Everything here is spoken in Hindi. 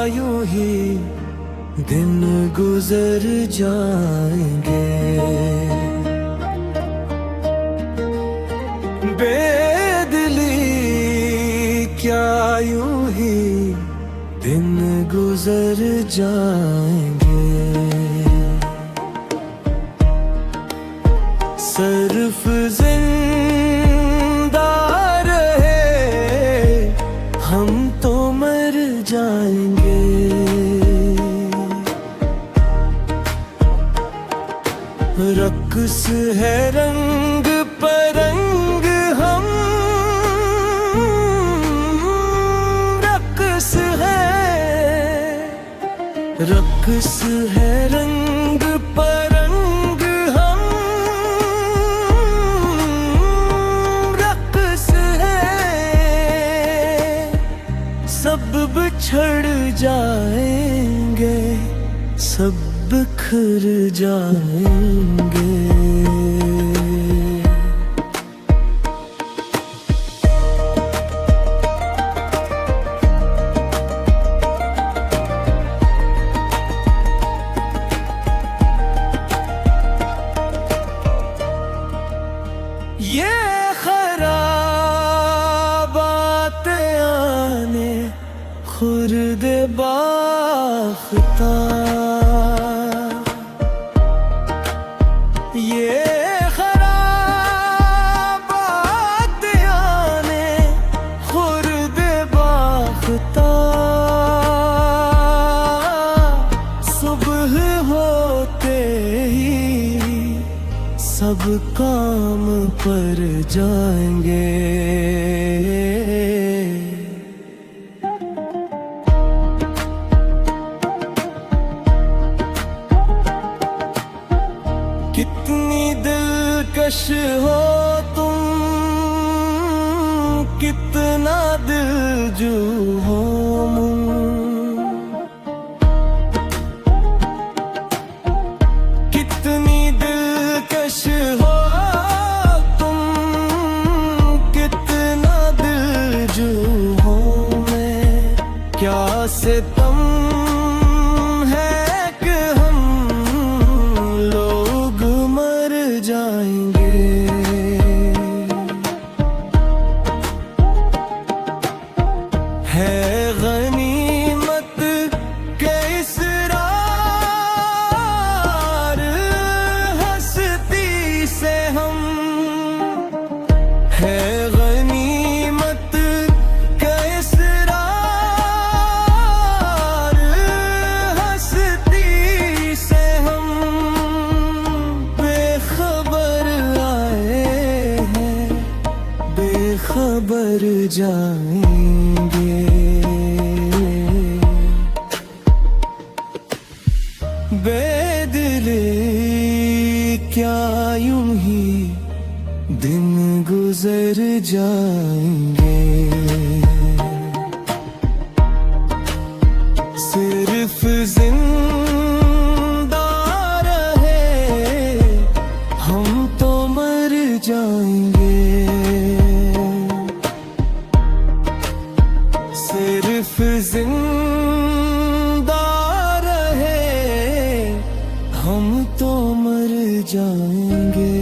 यूं ही दिन गुजर जाएंगे। बेदिली क्या यूं ही दिन गुजर जाएंगे। सिर्फ जिंदा रहे हम तो मर जाएंगे। रक्स है रंग परंग हम, रक्स है रंग परंग हम, रक्स है। सब बिछड़ जाएंगे, सब बिखर जाएंगे। ये खराबात आने खुर्द बाख्ता, ये खराबात आने खुर्द बाख्ता। सुबह होते ही सब काम पर जाएंगे। कितनी दिलकश हो तुम, कितना दिलजू हो मुम। कितनी दिलकश हो तुम, कितना दिलजू हो मैं। क्या सितम है कि हम लोग मर जाएंगे। है गनीमत के इसरार हस्ती से हम, है गनीमत के इसरार हस्ती से हम। बेखबर आए हैं, बेखबर जाएंगे। बेदिली क्या यूं ही दिन गुजर जाएंगे। सिर्फ जिंदा रहे हम तो मर जाएंगे। सिर्फ जिंदा रहे हम तो मर जाएंगे।